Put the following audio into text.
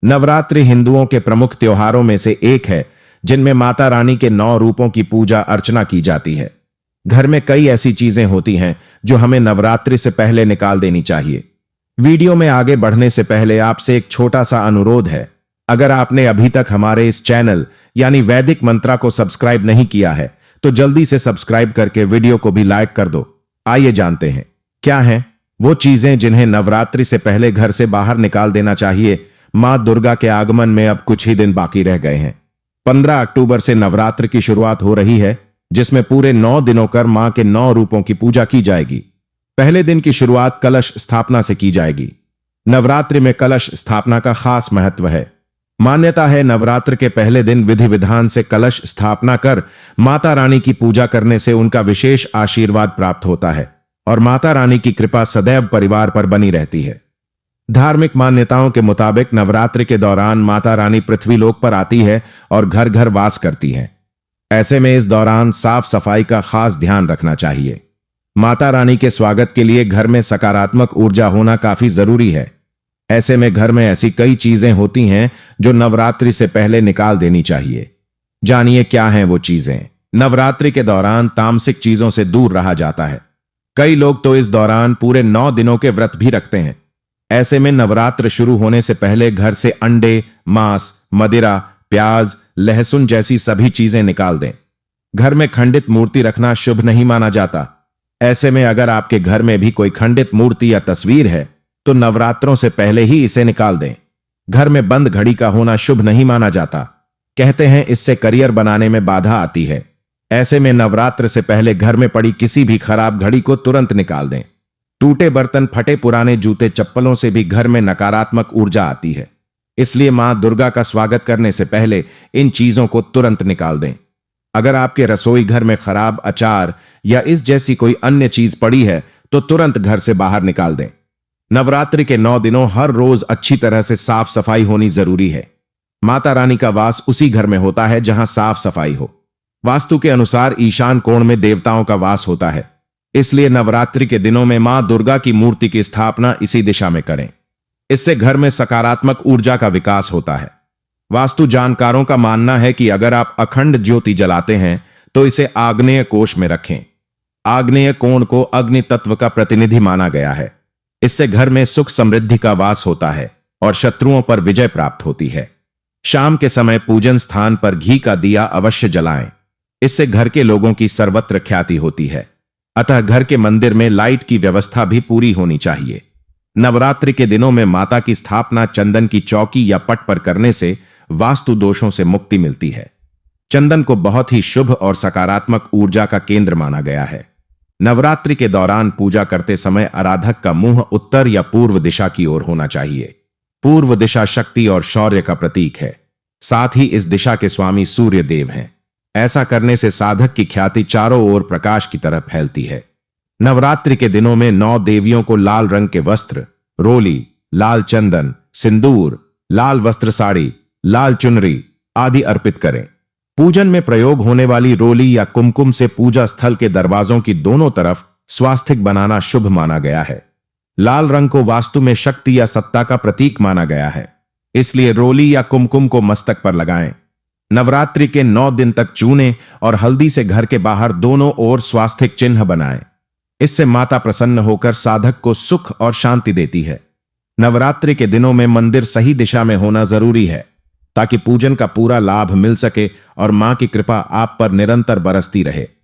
नवरात्रि हिंदुओं के प्रमुख त्योहारों में से एक है जिनमें माता रानी के 9 रूपों की पूजा अर्चना की जाती है। घर में कई ऐसी चीजें होती हैं जो हमें नवरात्रि से पहले निकाल देनी चाहिए। वीडियो में आगे बढ़ने से पहले आपसे एक छोटा सा अनुरोध है। अगर आपने अभी तक हमारे इस चैनल यानी वैदिक मंत्रा को सब्सक्राइब नहीं किया है तो जल्दी से सब्सक्राइब करके वीडियो को भी लाइक कर दो। आइए जानते हैं क्या हैं वो चीजें जिन्हें नवरात्रि से पहले घर से बाहर निकाल देना चाहिए। मां दुर्गा के आगमन में अब कुछ ही दिन बाकी रह गए हैं। 15 अक्टूबर से नवरात्र की शुरुआत हो रही है, जिसमें पूरे 9 दिनों कर मां के 9 रूपों की पूजा की जाएगी। पहले दिन की शुरुआत कलश स्थापना से की जाएगी। नवरात्रि में कलश स्थापना का खास महत्व है। मान्यता है नवरात्र के पहले दिन विधि विधान से कलश स्थापना कर माता रानी की पूजा करने से उनका विशेष आशीर्वाद प्राप्त होता है और माता रानी की कृपा सदैव परिवार पर बनी रहती है। धार्मिक मान्यताओं के मुताबिक नवरात्रि के दौरान माता रानी पृथ्वीलोक पर आती है और घर घर वास करती है। ऐसे में इस दौरान साफ सफाई का खास ध्यान रखना चाहिए। माता रानी के स्वागत के लिए घर में सकारात्मक ऊर्जा होना काफी जरूरी है। ऐसे में घर में ऐसी कई चीजें होती हैं जो नवरात्रि से पहले निकाल देनी चाहिए। जानिए क्या हैं वो चीजें। नवरात्रि के दौरान तामसिक चीजों से दूर रहा जाता है। कई लोग तो इस दौरान पूरे 9 दिनों के व्रत भी रखते हैं। ऐसे में नवरात्र शुरू होने से पहले घर से अंडे, मांस, मदिरा, प्याज, लहसुन जैसी सभी चीजें निकाल दें। घर में खंडित मूर्ति रखना शुभ नहीं माना जाता। ऐसे में अगर आपके घर में भी कोई खंडित मूर्ति या तस्वीर है तो नवरात्रों से पहले ही इसे निकाल दें। घर में बंद घड़ी का होना शुभ नहीं माना जाता। कहते हैं इससे करियर बनाने में बाधा आती है। ऐसे में नवरात्र से पहले घर में पड़ी किसी भी खराब घड़ी को तुरंत निकाल दें। टूटे बर्तन, फटे पुराने जूते, चप्पलों से भी घर में नकारात्मक ऊर्जा आती है। इसलिए मां दुर्गा का स्वागत करने से पहले इन चीजों को तुरंत निकाल दें। अगर आपके रसोई घर में खराब अचार या इस जैसी कोई अन्य चीज पड़ी है तो तुरंत घर से बाहर निकाल दें। नवरात्रि के 9 दिनों हर रोज अच्छी तरह से साफ सफाई होनी जरूरी है। माता रानी का वास उसी घर में होता है जहां साफ सफाई हो। वास्तु के अनुसार ईशान कोण में देवताओं का वास होता है। इसलिए नवरात्रि के दिनों में मां दुर्गा की मूर्ति की स्थापना इसी दिशा में करें। इससे घर में सकारात्मक ऊर्जा का विकास होता है। वास्तु जानकारों का मानना है कि अगर आप अखंड ज्योति जलाते हैं तो इसे आग्नेय कोष में रखें। आग्नेय कोण को अग्नि तत्व का प्रतिनिधि माना गया है। इससे घर में सुख समृद्धि का वास होता है और शत्रुओं पर विजय प्राप्त होती है। शाम के समय पूजन स्थान पर घी का दिया अवश्य जलाएं। इससे घर के लोगों की सर्वत्र ख्याति होती है। अतः घर के मंदिर में लाइट की व्यवस्था भी पूरी होनी चाहिए। नवरात्रि के दिनों में माता की स्थापना चंदन की चौकी या पट पर करने से वास्तु दोषों से मुक्ति मिलती है। चंदन को बहुत ही शुभ और सकारात्मक ऊर्जा का केंद्र माना गया है। नवरात्रि के दौरान पूजा करते समय आराधक का मुंह उत्तर या पूर्व दिशा की ओर होना चाहिए। पूर्व दिशा शक्ति और शौर्य का प्रतीक है। साथ ही इस दिशा के स्वामी सूर्य देव हैं। ऐसा करने से साधक की ख्याति चारों ओर प्रकाश की तरह फैलती है। नवरात्रि के दिनों में 9 देवियों को लाल रंग के वस्त्र, रोली, लाल चंदन, सिंदूर, लाल वस्त्र साड़ी, लाल चुनरी आदि अर्पित करें। पूजन में प्रयोग होने वाली रोली या कुमकुम से पूजा स्थल के दरवाजों की दोनों तरफ स्वास्तिक बनाना शुभ माना गया है। लाल रंग को वास्तु में शक्ति या सत्ता का प्रतीक माना गया है। इसलिए रोली या कुमकुम को मस्तक पर लगाएं। नवरात्रि के 9 दिन तक चूने और हल्दी से घर के बाहर दोनों ओर स्वास्तिक चिन्ह बनाएं। इससे माता प्रसन्न होकर साधक को सुख और शांति देती है। नवरात्रि के दिनों में मंदिर सही दिशा में होना जरूरी है ताकि पूजन का पूरा लाभ मिल सके और मां की कृपा आप पर निरंतर बरसती रहे।